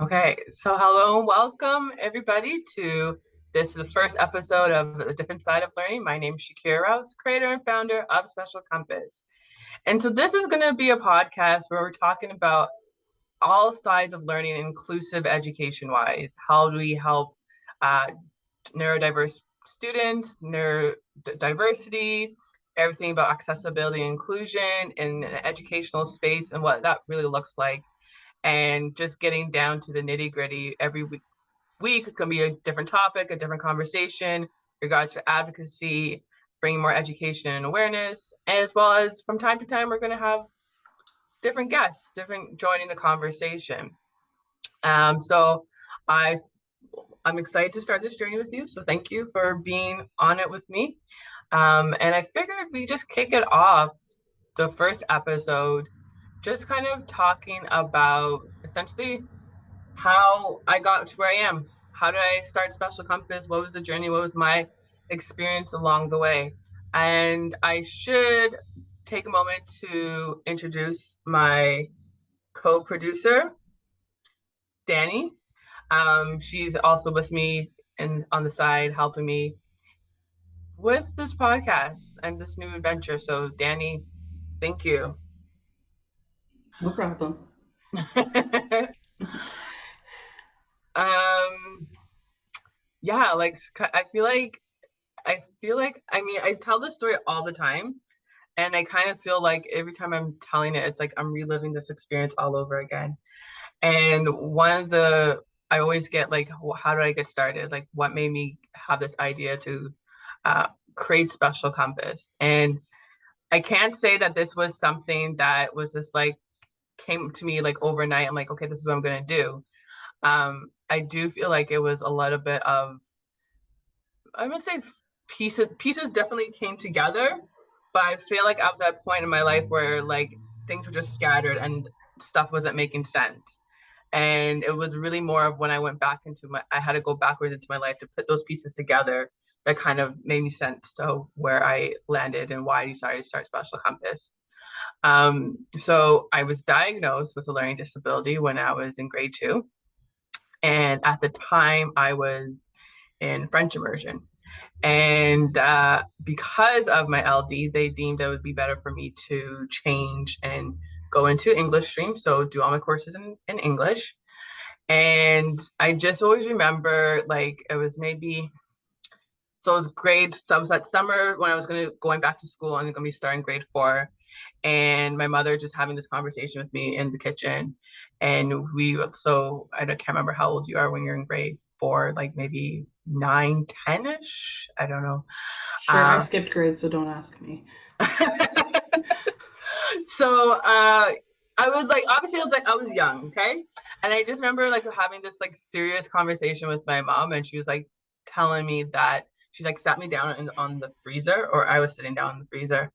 Okay, so hello and welcome everybody to this is the first episode of The Different Side of Learning. My name is Shakira Rouse, creator and founder of Spacial Compass. And so this is going to be a podcast where we're talking about all sides of learning, inclusive education wise. How do we help uh, neurodiverse students, neurodiversity, everything about accessibility and inclusion in an educational space and what that really looks like, and just getting down to the nitty gritty. Every week it's going to be a different topic, a different conversation regards to advocacy, bringing more education and awareness, as well as from time to time we're going to have different guests, different joining the conversation. So I I'm excited to start this journey with you. So thank you for being on it with me. And I figured we just kick it off the first episode, just kind of talking about essentially how I got to where I am. How did I start Spacial Compass? What was the journey? What was my experience along the way? And I should take a moment to introduce my co-producer, Danny. She's also with me and on the side helping me with this podcast and this new adventure. So Danny, thank you. No problem. Yeah, like I feel like I mean I tell this story all the time, and I kind of feel like every time I'm telling it, it's like I'm reliving this experience all over again. And one of the I always get like, how did I get started? Like, what made me have this idea to create Special Compass? And I can't say that this was something that was just like came to me like overnight. I'm like, okay, this is what I'm gonna do. I do feel like it was a little bit of, I would say, pieces definitely came together, but I feel like I was at a point in my life where like things were just scattered and stuff wasn't making sense. And it was really more of when I went back into I had to go backwards into my life to put those pieces together that kind of made me sense to where I landed and why I decided to start Special Compass. So I was diagnosed with a learning disability when I was in grade two. And at the time I was in French immersion. And because of my LD, they deemed it would be better for me to change and go into English stream. So do all my courses in English. And I just always remember like it was maybe, so it was grade, so it was that summer when I was going back to school and gonna be starting grade four. And my mother just having this conversation with me in the kitchen. And so I can't remember how old you are when you're in grade four, like maybe 9, 10-ish. I don't know. Sure, I skipped grades, so don't ask me. So I was like, obviously, I was young, okay? And I just remember like having this like serious conversation with my mom, and she was like telling me that she's like sat me down on the freezer, or I was sitting down in the freezer.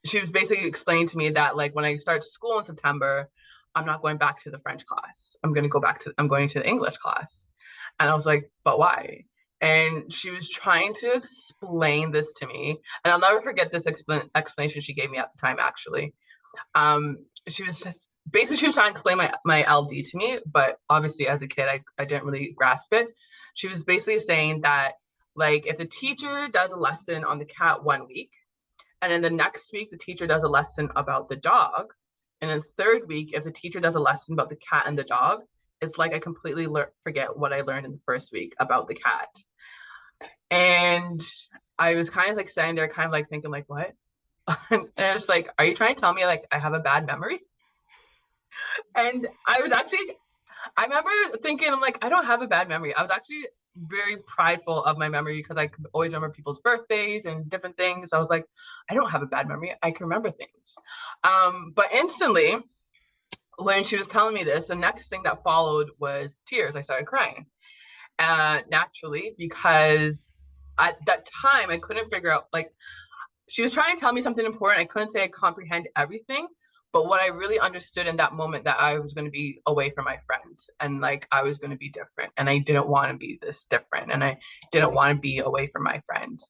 She was basically explaining to me that like when I start school in September, I'm not going back to the French class. I'm going to the English class. And I was like, but why? And she was trying to explain this to me. And I'll never forget this explanation she gave me at the time, actually. She was just basically, she was trying to explain my LD to me, but obviously as a kid, I didn't really grasp it. She was basically saying that like if the teacher does a lesson on the cat one week, and then the next week the teacher does a lesson about the dog, and then the third week if the teacher does a lesson about the cat and the dog, it's like I completely forget what I learned in the first week about the cat. And I was kind of like sitting there kind of like thinking like, what? And I was like, are you trying to tell me like I have a bad memory? And I remember thinking, I'm like, I don't have a bad memory. I was actually very prideful of my memory because I could always remember people's birthdays and different things. I was like, I don't have a bad memory. I can remember things. But instantly, when she was telling me this, the next thing that followed was tears. I started crying naturally because at that time I couldn't figure out like she was trying to tell me something important. I couldn't say I comprehend everything, but what I really understood in that moment that I was going to be away from my friends and like I was going to be different, and I didn't want to be this different, and I didn't want to be away from my friends.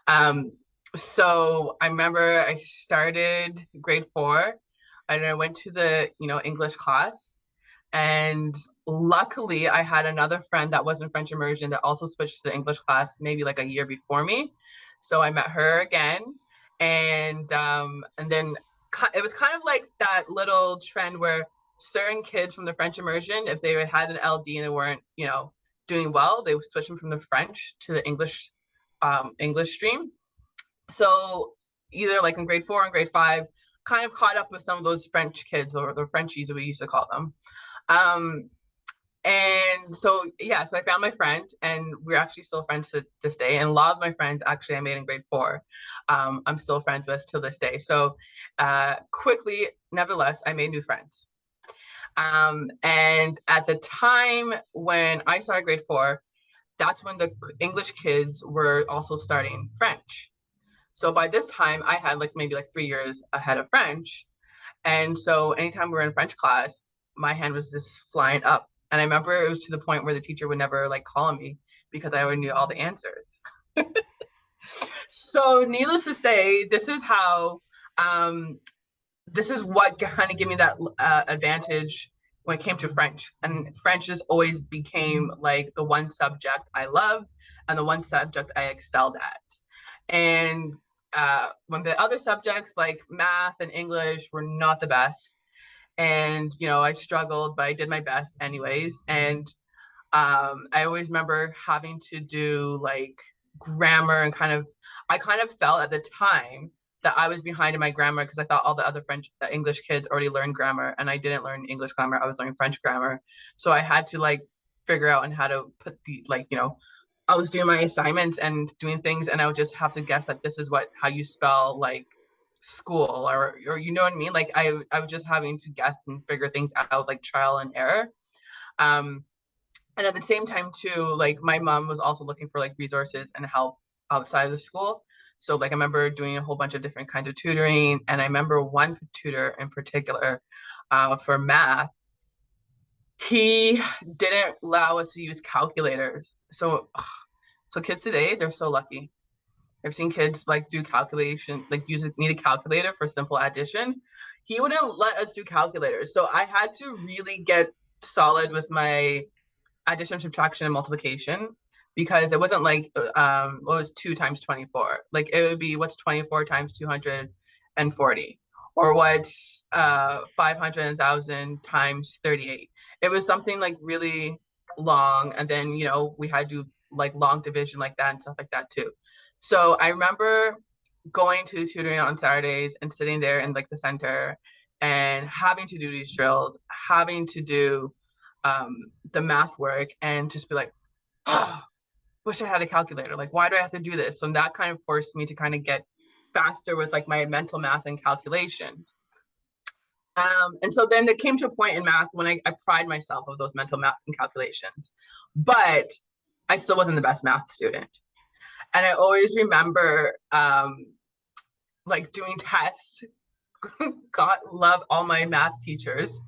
Um, so I remember I started grade four, and I went to the English class, And luckily, I had another friend that was in French immersion that also switched to the English class maybe like a year before me. So I met her again, and then it was kind of like that little trend where certain kids from the French immersion, if they had an LD and they weren't, doing well, they would switch them from the French to the English stream. So either like in grade 4 and grade 5, kind of caught up with some of those French kids, or the Frenchies as we used to call them. Um, and so, yeah, so I found my friend, and we're actually still friends to this day. And a lot of my friends actually I made in grade 4, I'm still friends with till this day. So quickly, nevertheless, I made new friends. And at the time when I started grade 4, that's when the English kids were also starting French. So by this time, I had like maybe like 3 years ahead of French. And so anytime we were in French class, my hand was just flying up. And I remember it was to the point where the teacher would never like call on me because I already knew all the answers. So needless to say, this is what kind of gave me that advantage when it came to French. And French just always became like the one subject I loved and the one subject I excelled at. And when the other subjects like math and English were not the best, and I struggled, but I did my best anyways. And I always remember having to do like grammar, and I kind of felt at the time that I was behind in my grammar because I thought all the other English kids already learned grammar, and I didn't learn English grammar. I was learning French grammar. So I had to like figure out and how to put the I was doing my assignments and doing things, and I would just have to guess that this is how you spell like school, or you know what I mean? Like I was just having to guess and figure things out, like trial and error. Um, and at the same time too, like my mom was also looking for like resources and help outside of the school. So like I remember doing a whole bunch of different kinds of tutoring, and I remember one tutor in particular for math. He didn't allow us to use calculators. So kids today, they're so lucky. I've seen kids like do calculation, like need a calculator for simple addition. He wouldn't let us do calculators. So I had to really get solid with my addition, subtraction, and multiplication, because it wasn't like what was 2 times 24. Like it would be, what's 24 times 240, or what's 500,000 times 38. It was something like really long, and then we had to do like long division like that and stuff like that too. So I remember going to tutoring on Saturdays and sitting there in like the center and having to do these drills, having to do the math work, and just be like, oh, wish I had a calculator. Like, why do I have to do this? And that kind of forced me to kind of get faster with like my mental math and calculations. And so then it came to a point in math when I pride myself of those mental math and calculations, but I still wasn't the best math student. And I always remember like doing tests. God love all my math teachers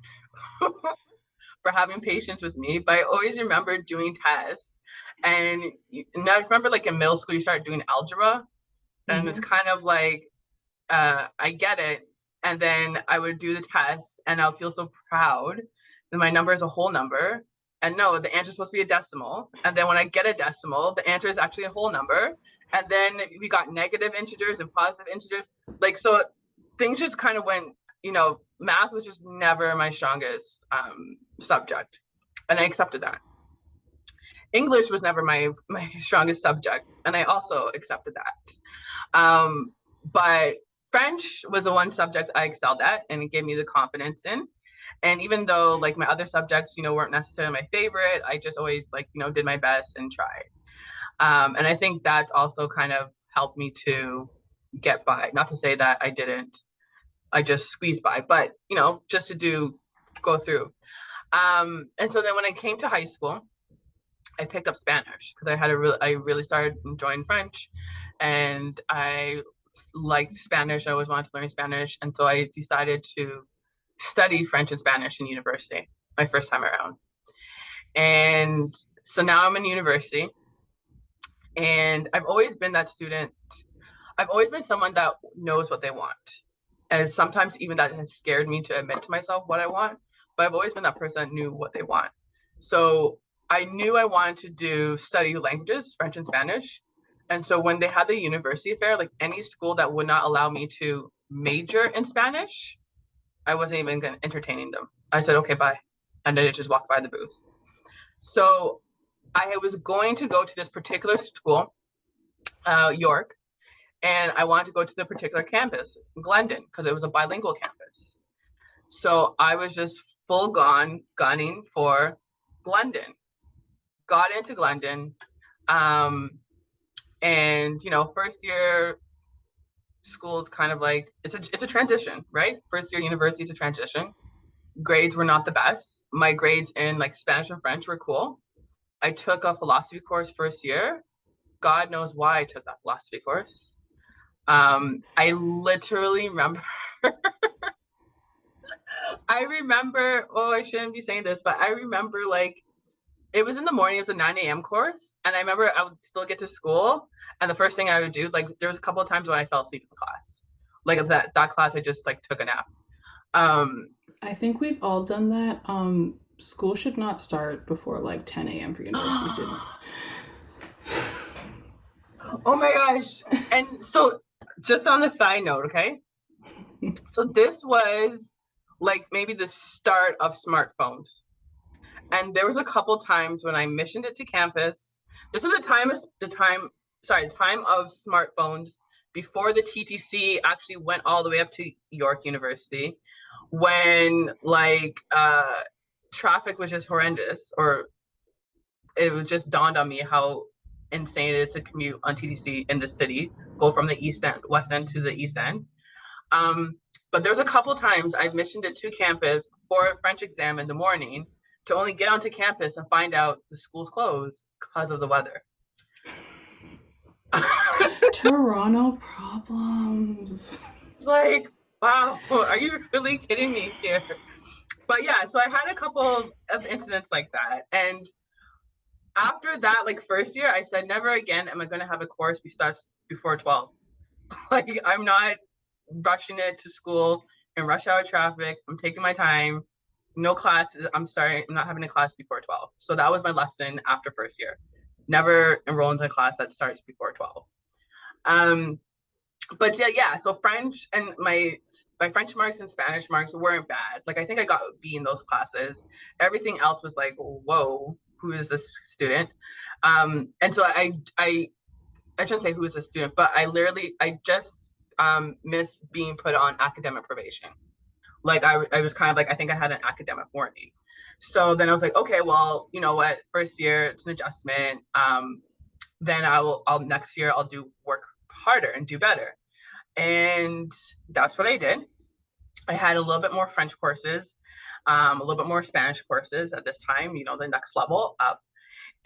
for having patience with me, but I always remember doing tests. And I remember like in middle school, you start doing algebra, and it's kind of like, I get it. And then I would do the test and I'll feel so proud that my number is a whole number. And no, the answer is supposed to be a decimal. And then when I get a decimal, the answer is actually a whole number. And then we got negative integers and positive integers. Like, so things just kind of went, math was just never my strongest subject. And I accepted that. English was never my strongest subject. And I also accepted that. But French was the one subject I excelled at, and it gave me the confidence in. And even though like my other subjects, weren't necessarily my favorite, I just always like, did my best and tried. And I think that's also kind of helped me to get by. Not to say that I didn't, I just squeezed by, but just to go through. And so then when I came to high school, I picked up Spanish because I really started enjoying French, and I liked Spanish. I always wanted to learn Spanish, and so I decided to study French and Spanish in university my first time around. And so now I'm in university, and I've always been that student. I've always been someone that knows what they want, and sometimes even that has scared me to admit to myself what I want. but I've always been that person that knew what they want. So I knew I wanted to study languages, French and Spanish. And so when they had the university fair, like any school that would not allow me to major in Spanish, I wasn't even entertaining them. I said, okay, bye. And then I just walked by the booth. So I was going to go to this particular school, York, and I wanted to go to the particular campus, Glendon, because it was a bilingual campus. So I was just gunning for Glendon. Got into Glendon, and first year school is kind of like it's a transition, right? First year university is a transition. Grades were not the best. My grades in like Spanish and French were cool. I took a philosophy course first year. God knows why I took that philosophy course. I literally remember oh, I shouldn't be saying this, but I remember like it was in the morning, it was a 9 a.m. course. And I remember I would still get to school. And the first thing I would do, like there was a couple of times when I fell asleep in class. Like that class, I just like took a nap. I think we've all done that. School should not start before like 10 a.m. for university students. Oh my gosh. And so just on the side note, okay? So this was like maybe the start of smartphones. And there was a couple times when I missioned it to campus. This was the time of smartphones before the TTC actually went all the way up to York University, when like traffic was just horrendous, or it was just dawned on me how insane it is to commute on TTC in the city, go from the west end to the east end. But there's a couple times I've missioned it to campus for a French exam in the morning to only get onto campus and find out the school's closed because of the weather. Toronto problems. It's like, wow, are you really kidding me here? But yeah, so I had a couple of incidents like that. And after that, like first year, I said, never again am I going to have a course before 12. Like, I'm not rushing it to school in rush hour traffic. I'm taking my time. No classes. I'm not having a class before 12. So that was my lesson after first year. Never enroll into a class that starts before 12. But yeah, so French and my French marks and Spanish marks weren't bad. Like I think I got a B in those classes. Everything else was like, whoa, who is this student? And so I shouldn't say who is this student, but I just missed being put on academic probation. Like I was kind of like, I think I had an academic warning. So then I was like, okay, well, you know what? First year, it's an adjustment. Then I'll next year I'll do work harder and do better. And that's what I did. I had a little bit more French courses, a little bit more Spanish courses at this time, the next level up.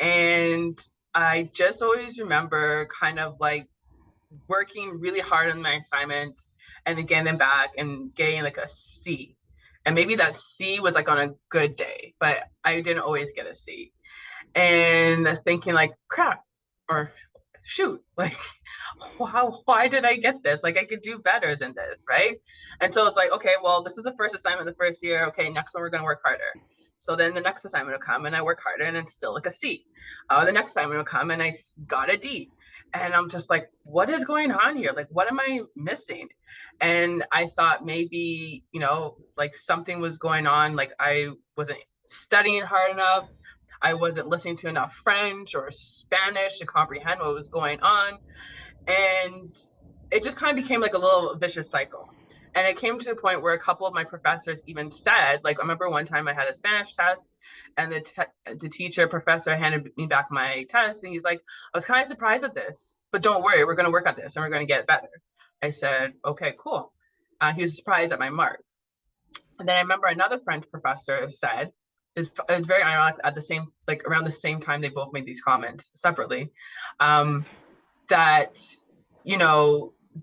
And I just always remember kind of like working really hard on my assignments and then getting them back and getting like a C. And maybe that C was like on a good day, but I didn't always get a C. And thinking like, crap, or shoot, like, why did I get this? Like, I could do better than this, right? And so it's like, okay, well, this is the first assignment the first year. Okay, next one we're going to work harder. So then the next assignment will come and I work harder and it's still like a C. The next assignment will come and I got a D. And I'm just like, what is going on here? Like, what am I missing? And I thought maybe, like something was going on. Like I wasn't studying hard enough. I wasn't listening to enough French or Spanish to comprehend what was going on. And it just kind of became like a little vicious cycle. And it came to a point where a couple of my professors even said, like, I remember one time I had a Spanish test and the professor handed me back my test. And he's like, I was kind of surprised at this, but don't worry, we're going to work on this and we're going to get it better. I said, okay, cool. He was surprised at my mark. And then I remember another French professor said, it's very ironic around the same time they both made these comments separately, that,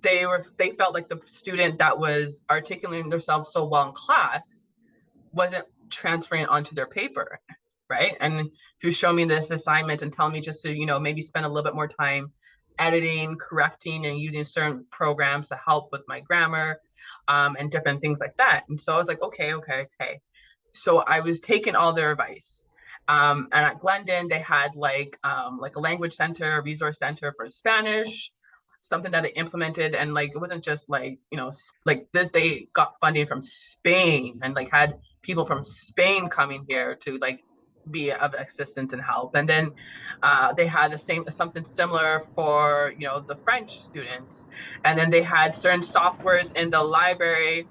they felt like the student that was articulating themselves so well in class wasn't transferring onto their paper, right? And to show me this assignment and tell me just to, maybe spend a little bit more time editing, correcting, and using certain programs to help with my grammar, and different things like that. And so I was like, okay. So I was taking all their advice. And at Glendon, they had like a language center, a resource center for Spanish, something that they implemented. And like it wasn't just like, you know, like this, they got funding from Spain and like had people from Spain coming here to like be of assistance and help. And then they had the same something similar for, you know, the French students. And then they had certain softwares in the library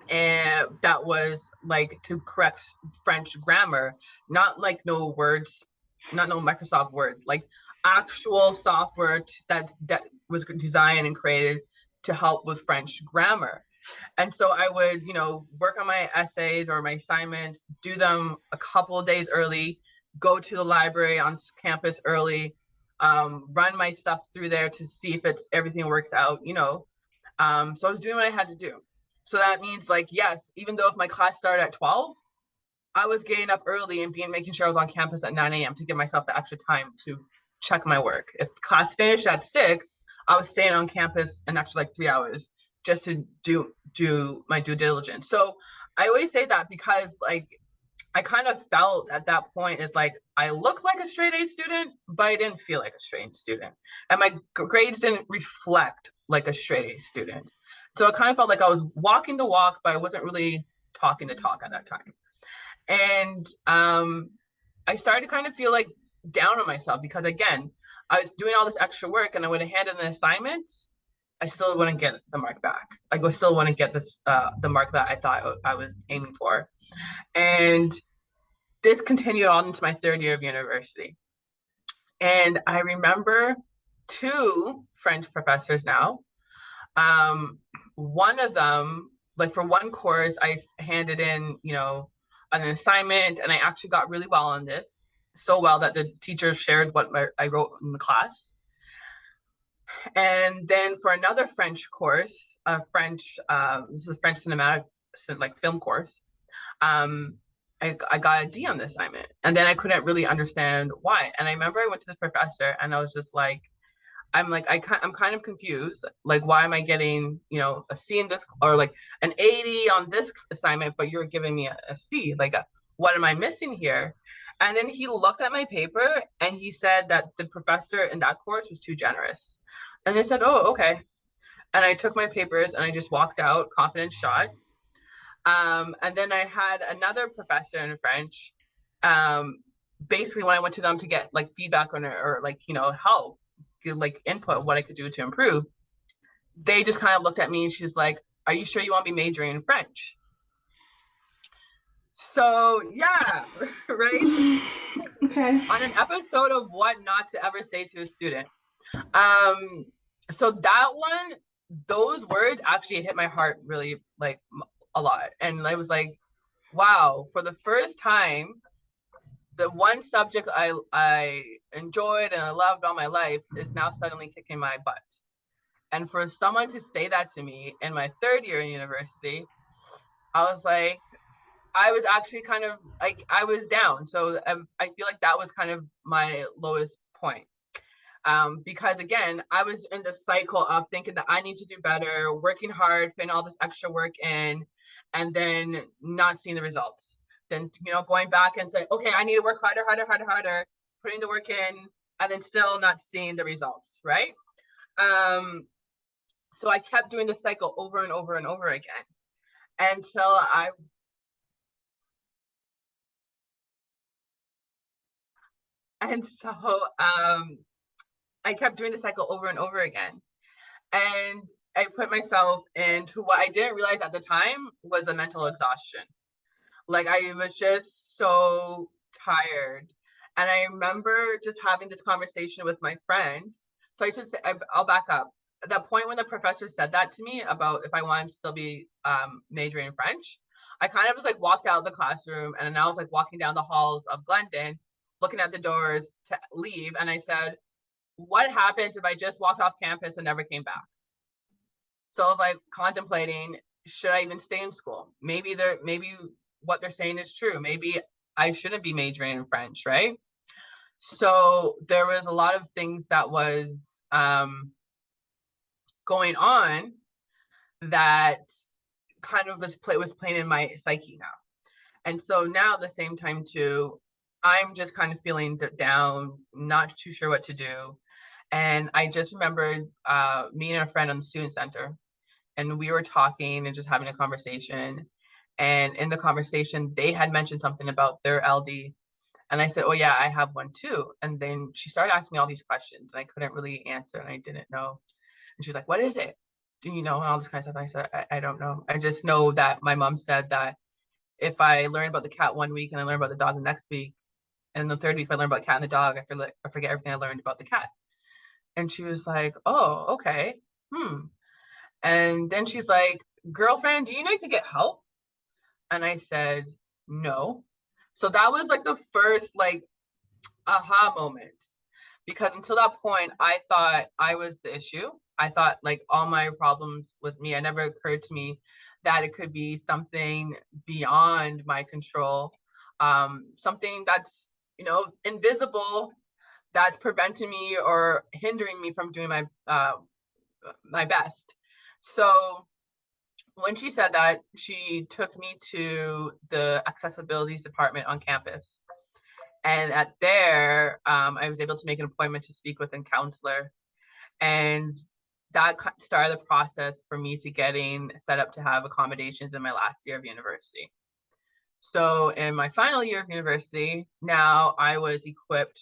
and that was like to correct French grammar, not like no words, not no Microsoft Word, like actual software that was designed and created to help with French grammar. And so I would, you know, work on my essays or my assignments, do them a couple of days early, go to the library on campus early, run my stuff through there to see if it's everything works out, you know. So I was doing what I had to do. So that means like, yes, even though if my class started at 12, I was getting up early and making sure I was on campus at 9 a.m. to give myself the extra time to check my work. If class finished at 6, I was staying on campus an extra like 3 hours just to do my due diligence. So I always say that because like I kind of felt at that point is like I looked like a straight A student, but I didn't feel like a straight student. And my grades didn't reflect like a straight A student. So it kind of felt like I was walking the walk, but I wasn't really talking the talk at that time. And I started to kind of feel like down on myself because again, I was doing all this extra work and I would have handed an assignment, I still wouldn't get the mark back. I still wouldn't get this the mark that I thought I was aiming for. And this continued on into my third year of university. And I remember two French professors now. One of them, like for one course, I handed in, you know, an assignment and I actually got really well on this, so well that the teacher shared what I wrote in the class. And then for another French course, this is a French cinematic, like film course, I got a D on the assignment. And then I couldn't really understand why. And I remember I went to this professor and I was just like, I'm kind of confused. Like, why am I getting, you know, a C in this or like an 80 on this assignment, but you're giving me a C? Like, what am I missing here? And then he looked at my paper and he said that the professor in that course was too generous. And I said, oh, okay. And I took my papers and I just walked out, confidence shot. And then I had another professor in French. Basically, when I went to them to get like feedback on it or like, you know, help, like input, what I could do to improve, they just kind of looked at me and she's like, are you sure you want to be majoring in French? So yeah, right? Okay. On an episode of what not to ever say to a student. So that one, those words actually hit my heart really like a lot. And I was like, wow, for the first time, the one subject I enjoyed and I loved all my life is now suddenly kicking my butt. And for someone to say that to me in my third year in university, I was like, I was actually kind of like, I was down. So I feel like that was kind of my lowest point. Because again, I was in the cycle of thinking that I need to do better, working hard, putting all this extra work in, and then not seeing the results. Then, you know, going back and saying, okay, I need to work harder, putting the work in, and then still not seeing the results, right? So I kept doing this cycle over and over and over again until I kept doing the cycle over and over again. And I put myself into what I didn't realize at the time was a mental exhaustion. Like I was just so tired. And I remember just having this conversation with my friend. So I should say, I'll back up. At that point when the professor said that to me about if I wanted to still be majoring in French, I kind of just like walked out of the classroom and then I was like walking down the halls of Glendon, looking at the doors to leave. And I said, what happens if I just walked off campus and never came back? So I was like contemplating, should I even stay in school? Maybe what they're saying is true. Maybe I shouldn't be majoring in French, right? So there was a lot of things that was going on that kind of was playing in my psyche now. And so now at the same time too, I'm just kind of feeling down, not too sure what to do. And I just remembered me and a friend on the student center, and we were talking and just having a conversation. And in the conversation, they had mentioned something about their LD. And I said, oh yeah, I have one too. And then she started asking me all these questions and I couldn't really answer and I didn't know. And she was like, what is it? Do you know? And all this kind of stuff. And I said, I don't know. I just know that my mom said that if I learn about the cat one week and I learn about the dog the next week, and the third week if I learn about cat and the dog, I forget everything I learned about the cat. And she was like, oh, okay. And then she's like, girlfriend, do you know you could get help? And I said, no. So that was like the first like aha moment. Because until that point, I thought I was the issue. I thought like all my problems was me. It never occurred to me that it could be something beyond my control, something that's, invisible, that's preventing me or hindering me from doing my best. So when she said that, she took me to the accessibilities department on campus. And at there, I was able to make an appointment to speak with a counselor. And that started the process for me to getting set up to have accommodations in my last year of university. So in my final year of university, now I was equipped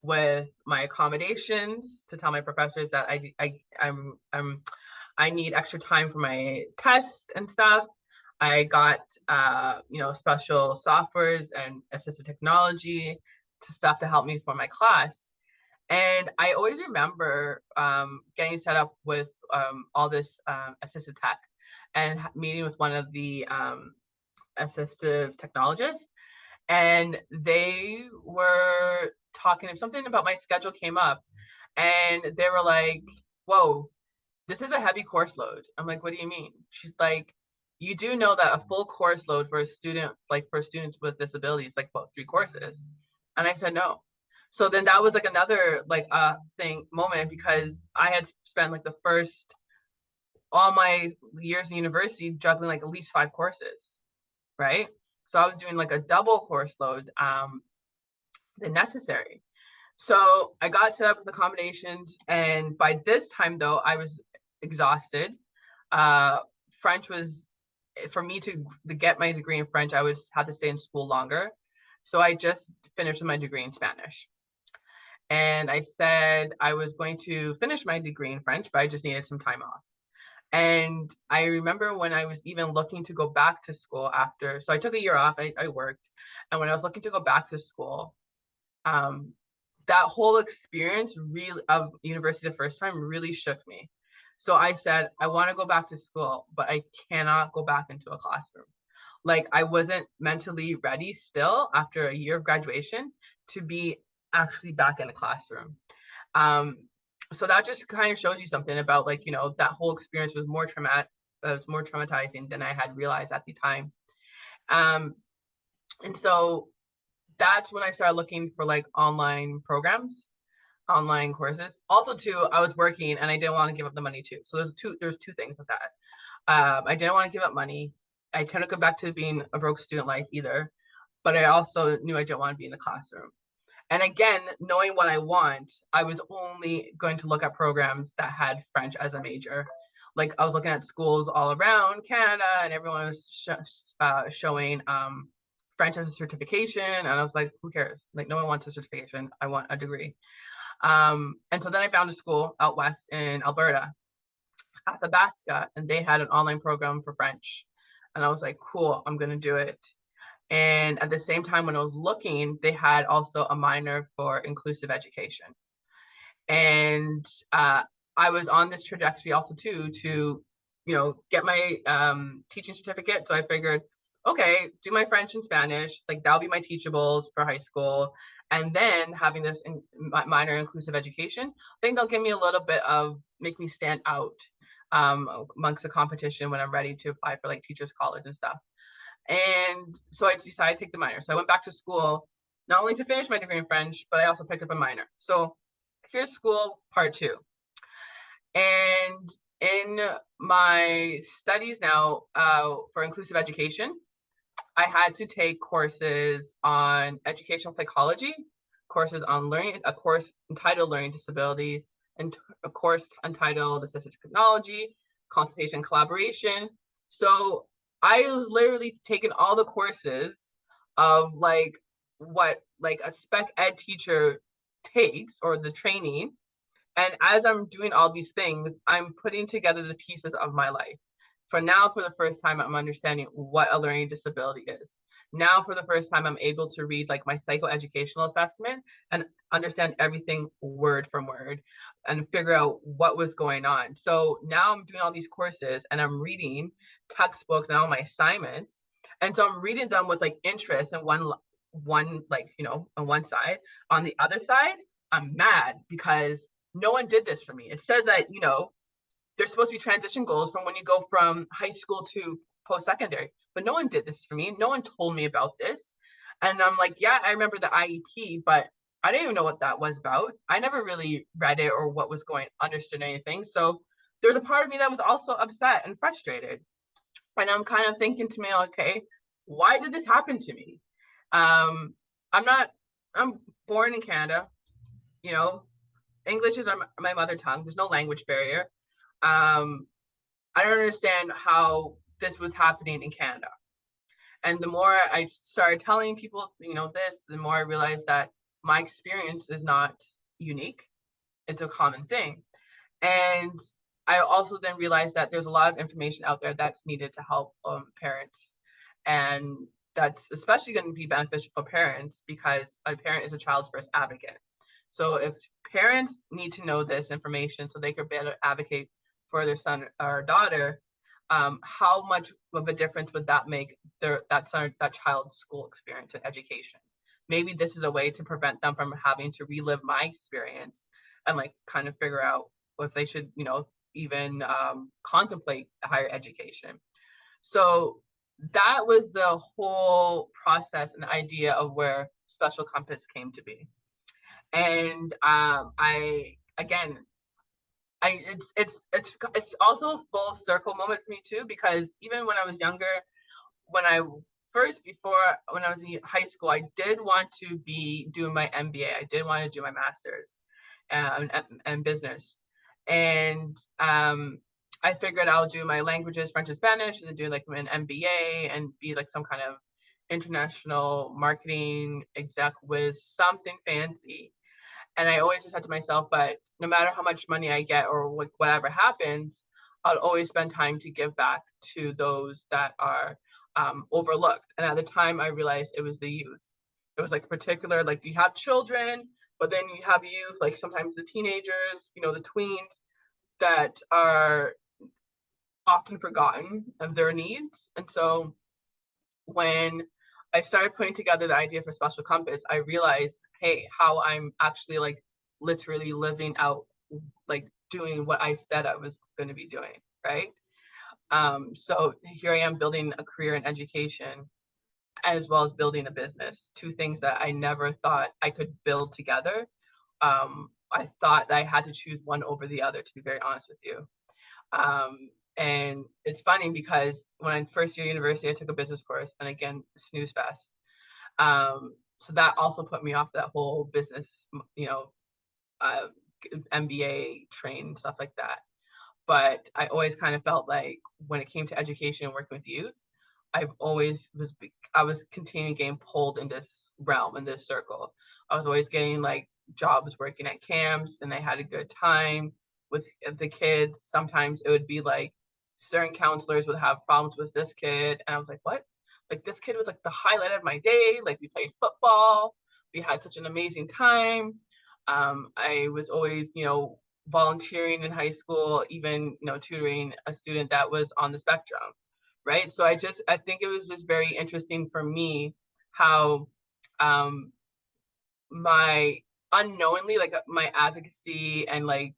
with my accommodations to tell my professors that I need extra time for my test and stuff. I got special softwares and assistive technology stuff to help me for my class. And I always remember getting set up with all this assistive tech and meeting with one of the assistive technologists. And they were talking, something about my schedule came up. And they were like, whoa, this is a heavy course load. I'm like, what do you mean? She's like, you do know that a full course load for a student, like for students with disabilities, like about 3 courses. And I said, no. So then that was like another like moment, because I had spent like the first all my years in university juggling like at least 5 courses, right? So I was doing like a double course load than necessary. So I got set up with accommodations, and by this time though, I was exhausted. French was, for me to get my degree in French, I would have to stay in school longer. So I just finished my degree in Spanish. And I said I was going to finish my degree in French, but I just needed some time off. And I remember when I was even looking to go back to school after, so I took a year off, I worked. And when I was looking to go back to school, that whole experience really of university the first time really shook me. So I said, I want to go back to school, but I cannot go back into a classroom. Like I wasn't mentally ready still after a year of graduation to be actually back in a classroom. So that just kind of shows you something about like, that whole experience was more traumatizing than I had realized at the time. And so that's when I started looking for like online programs, online courses. Also too, I was working and I didn't want to give up the money too. So there's two things with that. I didn't want to give up money. I couldn't go back to being a broke student life either, but I also knew I didn't want to be in the classroom. And again, knowing what I want, I was only going to look at programs that had French as a major. Like I was looking at schools all around Canada, and everyone was showing French as a certification. And I was like, who cares? Like no one wants a certification. I want a degree. And so then I found a school out west in Alberta, Athabasca, and they had an online program for French. And I was like, cool, I'm going to do it. And at the same time, when I was looking, they had also a minor for inclusive education. And I was on this trajectory also too to, get my teaching certificate. So I figured, okay, do my French and Spanish, like that'll be my teachables for high school. And then having this minor inclusive education, I think they'll give me a little bit of, make me stand out amongst the competition when I'm ready to apply for like teachers college and stuff. And so I decided to take the minor. So I went back to school, not only to finish my degree in French, but I also picked up a minor. So here's school part 2. And in my studies now for inclusive education, I had to take courses on educational psychology, courses on learning, a course entitled Learning Disabilities, and a course entitled Assistive Technology, Consultation Collaboration. So I was literally taking all the courses of like what like a spec ed teacher takes, or the training. And as I'm doing all these things, I'm putting together the pieces of my life. For now, for the first time, I'm understanding what a learning disability is. Now, for the first time, I'm able to read like my psychoeducational assessment and understand everything word from word and figure out what was going on. So now I'm doing all these courses and I'm reading textbooks and all my assignments. And so I'm reading them with like interest in one like, on one side. On the other side, I'm mad because no one did this for me. It says that, there's supposed to be transition goals from when you go from high school to post-secondary, but no one did this for me. No one told me about this. And I'm like, yeah, I remember the IEP, but I didn't even know what that was about. I never really read it or what was understood anything. So there's a part of me that was also upset and frustrated. And I'm kind of thinking to me, okay, why did this happen to me? Um, I'm born in Canada, you know, English is my mother tongue. There's no language barrier. Um, I don't understand how this was happening in Canada. And the more I started telling people, this, the more I realized that my experience is not unique. It's a common thing. And I also then realized that there's a lot of information out there that's needed to help parents. And that's especially going to be beneficial for parents because a parent is a child's first advocate. So if parents need to know this information so they could better advocate for their son or daughter, how much of a difference would that make that child's school experience and education? Maybe this is a way to prevent them from having to relive my experience and like kind of figure out if they should, even contemplate higher education. So that was the whole process and idea of where Spacial Compass came to be. And it's also a full circle moment for me too, because even when I was younger, when I was in high school, I did want to be doing my MBA. I did want to do my master's and business. And I figured I'll do my languages, French and Spanish, and then do like an MBA and be like some kind of international marketing exec with something fancy. And I always just said to myself, but no matter how much money I get or whatever happens, I'll always spend time to give back to those that are overlooked. And at the time, I realized it was the youth. It was like particular, like you have children, but then you have youth, like sometimes the teenagers, the tweens that are often forgotten of their needs. And so when I started putting together the idea for Spacial Compass, I realized, hey, how I'm actually like literally living out, like doing what I said I was going to be doing, right? So here I am building a career in education as well as building a business, two things that I never thought I could build together. I thought that I had to choose one over the other, to be very honest with you. And it's funny because when I first year university, I took a business course, and again, snooze fest. So that also put me off that whole business, MBA train, stuff like that. But I always kind of felt like when it came to education and working with youth, I was continuing getting pulled in this realm, in this circle. I was always getting like jobs working at camps, and I had a good time with the kids. Sometimes it would be like certain counselors would have problems with this kid, and I was like, what? Like this kid was like the highlight of my day. Like we played football, we had such an amazing time. I was always, volunteering in high school, even, tutoring a student that was on the spectrum, right? So I think it was just very interesting for me how my unknowingly, like my advocacy and like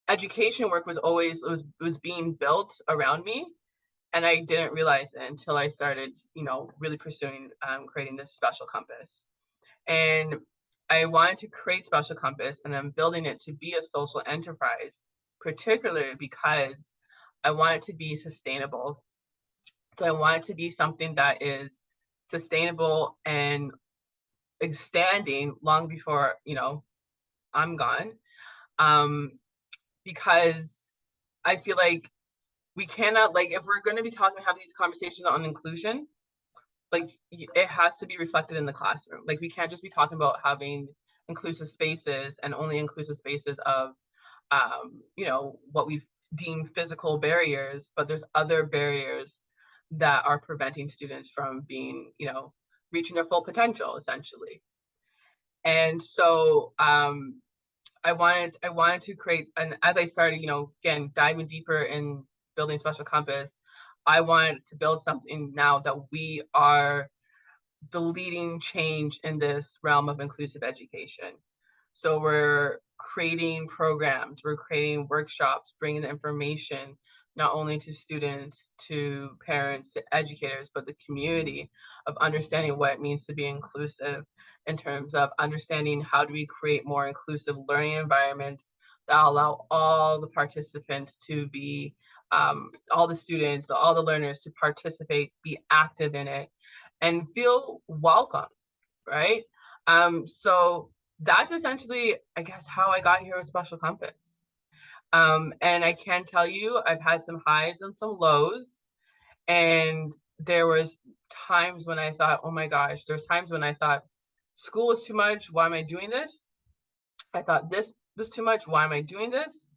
education work was being built around me, and I didn't realize it until I started, really pursuing creating this Spacial Compass. And I wanted to create Spacial Compass, and I'm building it to be a social enterprise, particularly because I want it to be sustainable. So I want it to be something that is sustainable and standing long before, you know, I'm gone. Because I feel like we cannot, like, if we're going to be talking, have these conversations on inclusion, like, it has to be reflected in the classroom. Like, we can't just be talking about having inclusive spaces and only inclusive spaces of, you know, what we deem physical barriers, but there's other barriers that are preventing students from being, you know, reaching their full potential, essentially. And so I wanted to create, and as I started, you know, again, diving deeper in building Special Compass, I wanted to build something now that we are the leading change in this realm of inclusive education. So we're creating programs, we're creating workshops, bringing the information not only to students, to parents, to educators, but the community, of understanding what it means to be inclusive, in terms of understanding how do we create more inclusive learning environments that allow all the participants to be, all the students, all the learners to participate, be active in it, and feel welcome, right? So that's essentially, I guess, how I got here with Special Compass. And I can tell you, I've had some highs and some lows, and there was times when I thought, oh my gosh, there's times when I thought school is too much. Why am I doing this? I thought this was too much. Why am I doing this?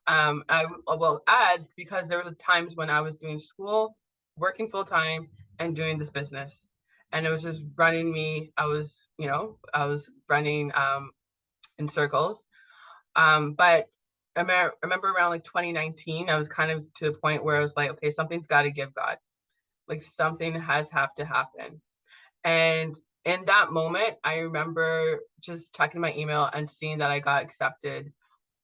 I will add, because there was times when I was doing school, working full time, and doing this business, and it was just running me. I was, you know, I was running in circles. But I remember around like 2019, I was kind of to the point where I was like, okay, something's got to give, God. Like, something has have to happen. And in that moment, I remember just checking my email and seeing that I got accepted,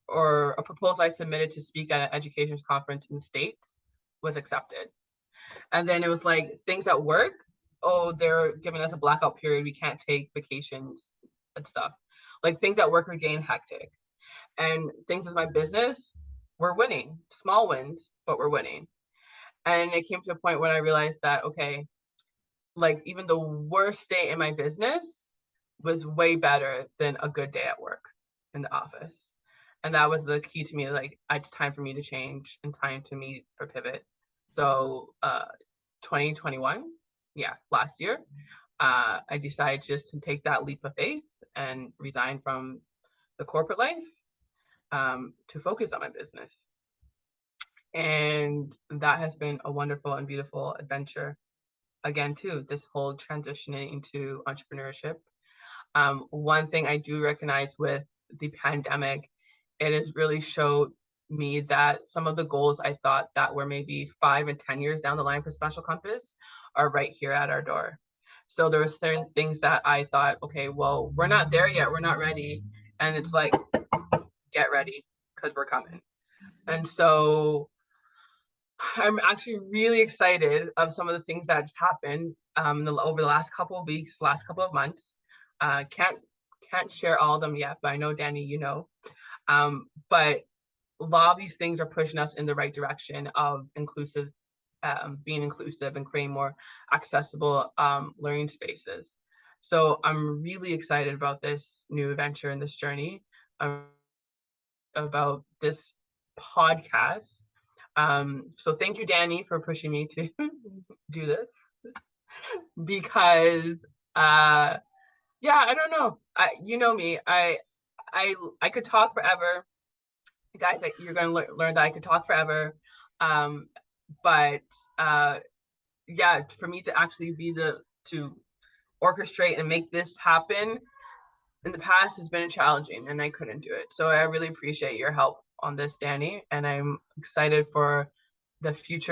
or a proposal I submitted to speak at an education conference in the States was accepted. And then it was like, things at work, oh, they're giving us a blackout period. We can't take vacations and stuff. Like, things at work are getting hectic. And things with my business, we're winning. Small wins, but we're winning. And it came to a point when I realized that, okay, like, even the worst day in my business was way better than a good day at work in the office. And that was the key to me, like, it's time for me to change and time to me for pivot. So 2021, yeah, last year, I decided just to take that leap of faith and resign from the corporate life, to focus on my business. And that has been a wonderful and beautiful adventure. Again, too, this whole transitioning into entrepreneurship. One thing I do recognize with the pandemic, it has really showed me that some of the goals I thought that were maybe 5 and 10 years down the line for Special Compass are right here at our door. So there were certain things that I thought, okay, well, we're not there yet, we're not ready. And it's like, get ready, because we're coming. And so I'm actually really excited of some of the things that just happened over the last couple of weeks, last couple of months. Can't share all of them yet, but I know, Danny, you know. But a lot of these things are pushing us in the right direction of being inclusive and creating more accessible learning spaces. So I'm really excited about this new adventure and this journey, about this podcast. So thank you, Danny, for pushing me to do this, because yeah, I don't know. You know me. I could talk forever, guys. You're gonna learn that I could talk forever. But yeah, for me to actually be to orchestrate and make this happen in the past has been challenging, and I couldn't do it. So I really appreciate your help on this, Danny, and I'm excited for the future